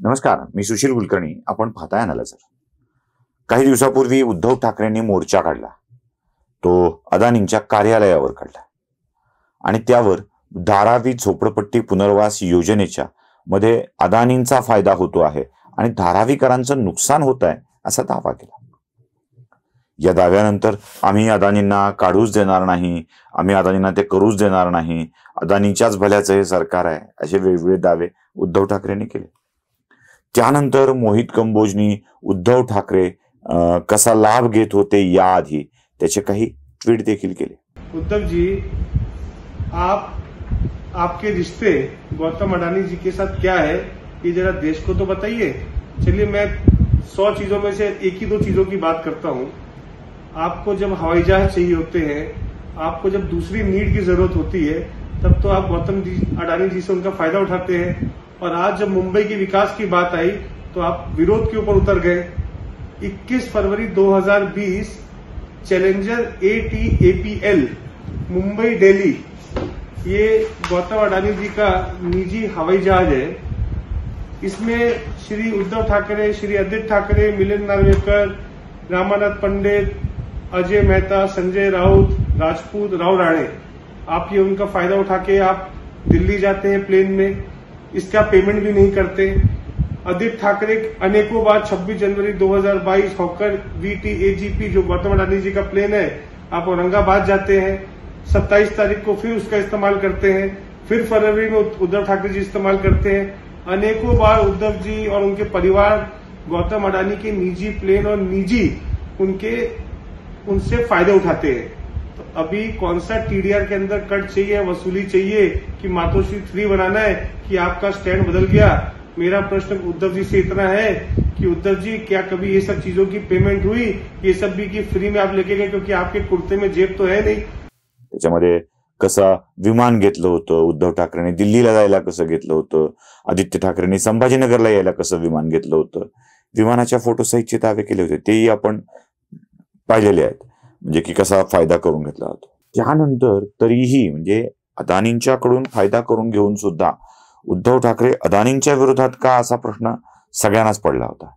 नमस्कार, मी सुशील कुलकर्णी. आपण पाहताय अॅनालायझर. काही दिवसापूर्वी उद्धव ठाकरेंनी मोर्चा काढला. तो अदानींच्या कार्यालयावर काढला आणि त्यावर धारावी झोपडपट्टी पुनर्वास योजनेच्या मध्ये अदानींचा फायदा होतो आहे आणि धारावीकरांचं नुकसान होत आहे असा दावा केला. या दाव्यानंतर आम्ही अदानींना काढूच देणार नाही, आम्ही अदानींना ते करूच देणार नाही, अदानीच्याच भल्याचं हे सरकार आहे, असे वेगवेगळे दावे उद्धव ठाकरेंनी केले. त्यानंतर मोहित कंबोजनी उद्धव ठाकरे कसा लाभ घेत होते याआधी त्याचे काही ट्वीट देखील केले. उद्धव जी, आपके रिश्ते गौतम अडानी जी के साथ क्या है, ये जरा देश को तो बताइए. चलिए, मैं 100 चीजों में से एक ही 2 चीजों की बात करता हूं. आपको जब हवाई जहाज चाहिए होते हैं, आपको जब दूसरी नीड की जरूरत होती है, तब तो आप गौतम अडानी जी से उनका फायदा उठाते हैं. और आज जब मुंबई की विकास की बात आई तो आप विरोध के ऊपर उतर गए. 21 February 2020 challenger ATAPL Mumbai Delhi, ये गौतम अडानी जी का निजी हवाई जहाज है. इसमें श्री उद्धव ठाकरे, श्री आदित्य ठाकरे, मिलिंद नार्वेकर, रामानाथ पंडित, अजय मेहता, संजय राउत, राजपूत, राव राणे, आप ये उनका फायदा उठा के आप दिल्ली जाते हैं प्लेन में. इसका पेमेंट भी नहीं करते. आदित्य ठाकरे अनेकों बार 26 जनवरी 2022 हॉकर VTAGP जो गौतम अडानी जी का प्लेन है, आप औरंगाबाद जाते हैं. 27 तारीख को फिर उसका इस्तेमाल करते हैं. फिर फरवरी में उद्धव ठाकरे जी इस्तेमाल करते हैं. अनेकों बार उद्धव जी और उनके परिवार गौतम अडानी के निजी प्लेन और निजी उनसे फायदे उठाते हैं. तो अभी कौन सा TDR के अंदर कट चाहिए, वसूली चाहिए कि मातोश्री 3 बनाना है कि आपका स्टैंड बदल गया. मेरा प्रश्न उद्धव जी से इतना है कि उद्धव जी, क्या कभी ये सब चीजों की पेमेंट हुई? ये सब भी की फ्री में आप लेके गए, क्योंकि आपके कुर्ते में जेब तो है नहीं. त्याच्यामध्ये कसं विमान घेतलं होतं, उद्धव ठाकरेंनी दिल्लीला जायला कसं घेतलं होतं, आदित्य ठाकरेंनी संभाजीनगरला यायला कसं विमान घेतलं होतं, विमानाच्या फोटो सहितचे दावे केले होते, तेही आपण पाहिलेले आहेत. म्हणजे की कसा फायदा करून घेतला होता. त्यानंतर तरीही म्हणजे अदानींच्याकडून फायदा करून घेऊन सुद्धा उद्धव ठाकरे अदानींच्या विरोधात का, असा प्रश्न सगळ्यांनाच पडला होता.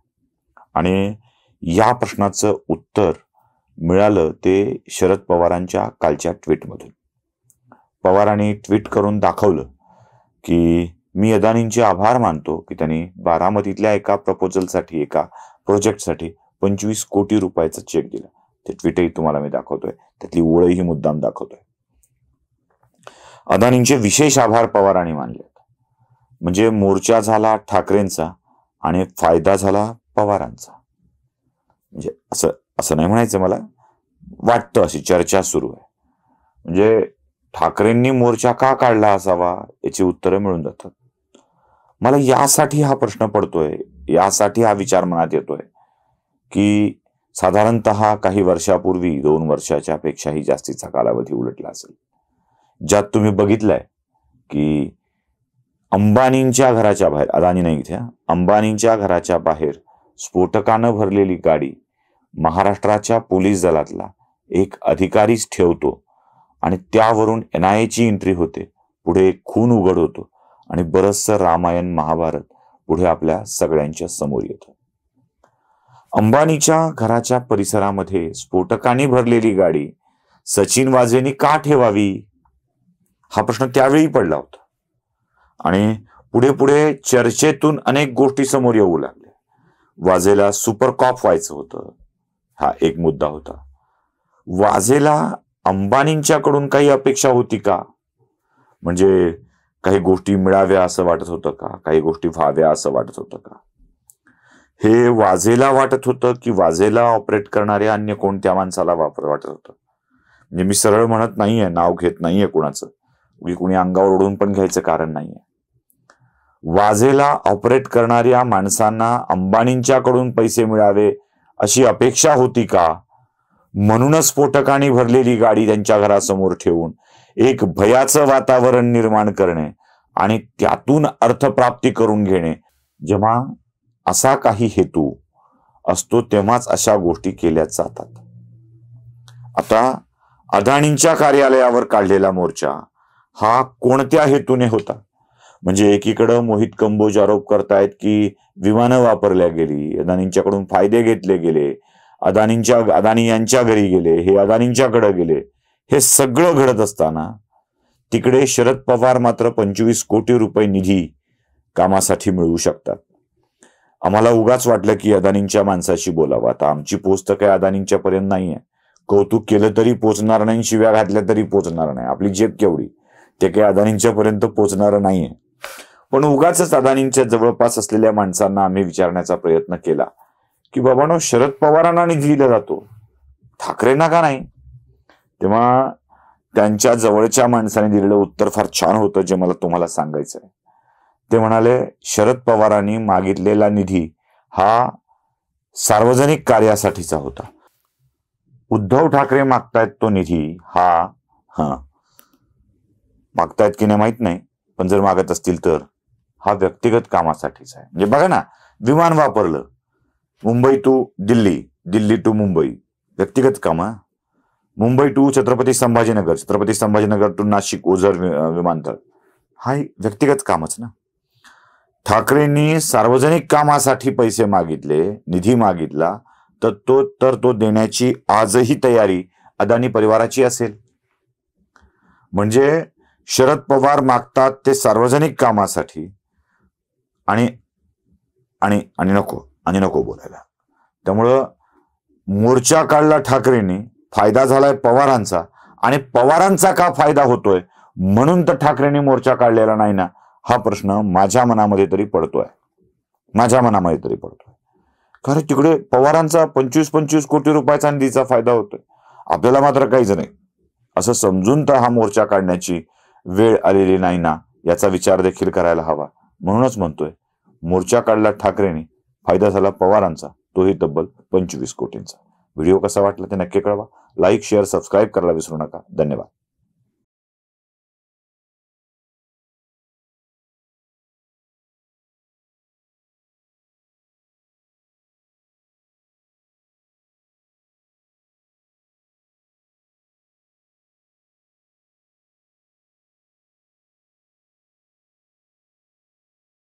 आणि या प्रश्नाचं उत्तर मिळालं ते शरद पवारांच्या कालच्या ट्विटमधून. पवारांनी ट्विट करून दाखवलं की मी अदानींचे आभार मानतो की त्यांनी बारामतीतल्या एका प्रपोजलसाठी, एका प्रोजेक्टसाठी 25 कोटी रुपयाचा चेक दिला. ते ट्विटही तुम्हाला मी दाखवतोय, त्यातली ओळही मुद्दाम दाखवतोय. अदानींचे विशेष आभार पवारांनी मानले. म्हणजे मोर्चा झाला ठाकरेंचा आणि फायदा झाला पवारांचा. म्हणजे असं नाही म्हणायचं, मला वाटतं अशी चर्चा सुरू आहे. म्हणजे ठाकरेंनी मोर्चा का काढला असावा याची उत्तरं मिळून जातात. मला यासाठी हा प्रश्न पडतोय, यासाठी हा विचार मनात येतोय की साधारणतः काही वर्षापूर्वी, 2 वर्षाच्या पेक्षाही जास्तीचा कालावधी उलटला असेल, ज्यात तुम्ही बघितलंय की अंबानींच्या घराच्या बाहेर, अदानी नाही इथे, अंबानींच्या घराच्या बाहेर स्फोटकानं भरलेली गाडी महाराष्ट्राच्या पोलीस दलातला एक अधिकारीच ठेवतो आणि त्यावरून NIAची एंट्री होते. पुढे खून उघड होतो आणि बरचसं रामायण महाभारत पुढे आपल्या सगळ्यांच्या समोर येतं. अंबानीच्या घराच्या परिसरामध्ये स्फोटकांनी भरलेली गाडी सचिन वाझेंनी का ठेवावी, हा प्रश्न त्यावेळी पडला होता. आणि पुढे पुढे चर्चेतून अनेक गोष्टी समोर येऊ लागल्या. वाझेला सुपर कॉप व्हायचं होतं, हा एक मुद्दा होता. वाझेला अंबानींच्याकडून काही अपेक्षा होती का, म्हणजे काही गोष्टी मिळाव्या असं वाटत होतं का, काही गोष्टी व्हाव्या असं वाटत होतं का, हे वाझेला वाटत होतं की वाझेला ऑपरेट करणाऱ्या अन्य कोणत्या माणसाला वाटत होतं. म्हणजे मी सरळ म्हणत नाहीये, नाव घेत नाहीये कुणाचं, कुणी अंगावर ओढून पण घ्यायचं कारण नाहीये. वाझेला ऑपरेट करणाऱ्या माणसांना अंबानींच्याकडून पैसे मिळावे अशी अपेक्षा होती का, म्हणूनच स्फोटकांनी भरलेली गाडी त्यांच्या घरासमोर ठेवून एक भयाचं वातावरण निर्माण करणे आणि त्यातून अर्थप्राप्ती करून घेणे, जेव्हा असा काही हेतू असतो तेव्हाच अशा गोष्टी केल्या जातात. आता अदानींच्या कार्यालयावर काढलेला मोर्चा हा कोणत्या हेतूने होता, म्हणजे एकीकडं मोहित कंबोज आरोप करतायत की विमानं वापरल्या गेली, अदानींच्याकडून फायदे घेतले गेले, अदानी यांच्या घरी गेले, हे अदानींच्याकडे गेले. हे सगळं घडत असताना तिकडे शरद पवार मात्र 25 कोटी रुपये निधी कामासाठी मिळवू शकतात. आम्हाला उगाच वाटलं की अदानींच्या माणसाशी बोलावं. आता आमची पोच तर काही अदानींच्या पर्यंत नाहीये. कौतुक केलं तरी पोचणार नाही, शिव्या घातल्या तरी पोचणार नाही. आपली जेब केवढी, ते काही अदानींच्या पर्यंत पोचणार नाहीये. पण उगाच अदानींच्या जवळपास असलेल्या माणसांना आम्ही विचारण्याचा प्रयत्न केला की बाबांनो, शरद पवारांना निधी दिला जातो, ठाकरेंना का नाही? तेव्हा त्यांच्या जवळच्या माणसाने दिलेलं उत्तर फार छान होतं, जे मला तुम्हाला सांगायचं आहे. ते म्हणाले, शरद पवारांनी मागितलेला निधी हा सार्वजनिक कार्यासाठीचा होता. उद्धव ठाकरे मागतायत तो निधी हा मागतायत की नाही माहित नाही, पण जर मागत असतील तर हा व्यक्तिगत कामासाठीचा आहे. म्हणजे बघा ना, विमान वापरलं, मुंबई टू दिल्ली, दिल्ली टू मुंबई, व्यक्तिगत काम. मुंबई टू छत्रपती संभाजीनगर, छत्रपती संभाजीनगर टू नाशिक ओझर विमानतळ, हा व्यक्तिगत कामच ना. ठाकरेंनी सार्वजनिक कामासाठी पैसे मागितले, निधी मागितला, तर तो देण्याची आजही तयारी अदानी परिवाराची असेल. म्हणजे शरद पवार मागतात ते सार्वजनिक कामासाठी आणि आणि आणि नको बोलायला. त्यामुळं मोर्चा काढला ठाकरेंनी, फायदा झालाय पवारांचा, आणि पवारांचा का फायदा होतोय म्हणून तर ठाकरेंनी मोर्चा काढलेला नाही ना, हा प्रश्न माझ्या मनामध्ये तरी पडतोय. कारण तिकडे पवारांचा 25 कोटी रुपयाचा निधीचा फायदा होतोय, आपल्याला मात्र काहीच नाही, असं समजून तर हा मोर्चा काढण्याची वेळ आलेली नाही ना, याचा विचार देखील करायला हवा. म्हणूनच म्हणतोय, मोर्चा काढला ठाकरेंनी, फायदा झाला पवारांचा, तोही तब्बल 25 कोटींचा. व्हिडिओ कसा वाटला ते नक्की कळवा. लाईक, शेअर, सबस्क्राईब करायला विसरू नका. धन्यवाद.